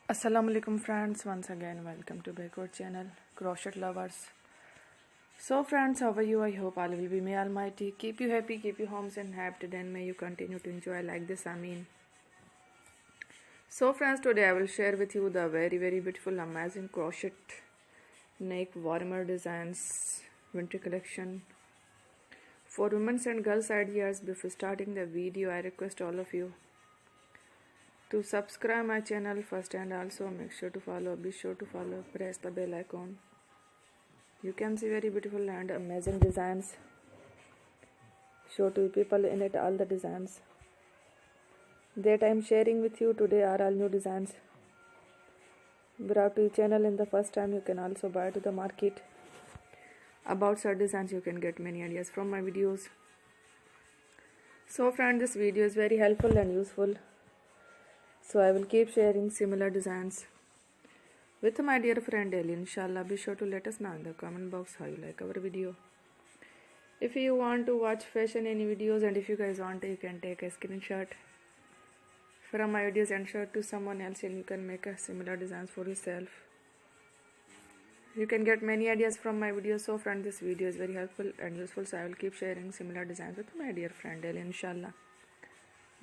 Assalamu alaikum friends, once again welcome to backward channel crochet lovers. So friends, how are you? I hope all will be may almighty keep you happy, keep you homes and happy, and may you continue to enjoy like this. So friends, today I will share with you the very beautiful amazing crochet neck warmer designs winter collection for women's and girls ideas. Before starting the video, I request all of you to subscribe my channel first, and also make sure to follow, be sure to follow, press the bell icon. You can see very beautiful and amazing designs show to people in it. All the designs that I am sharing with you today are all new designs brought to your channel in the first time. You can also buy to the market about such designs. You can get many ideas from my videos. So friend, this video is very helpful and useful, so I will keep sharing similar designs with my dear friend daily, inshallah. Be sure to let us know in the comment box how you like our video. If you want to watch fashion any videos, and if you guys want to, you can take a screenshot from my videos and share to someone else, and you can make a similar designs for yourself. You can get many ideas from my videos. So friend, this video is very helpful and useful, so I will keep sharing similar designs with my dear friend daily, inshallah.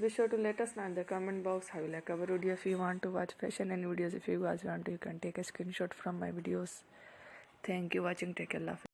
Be sure to let us know in the comment box how you like our video. If you want to watch fashion and videos, if you guys want to, you can take a screenshot from my videos. Thank you for watching. Take care. Love.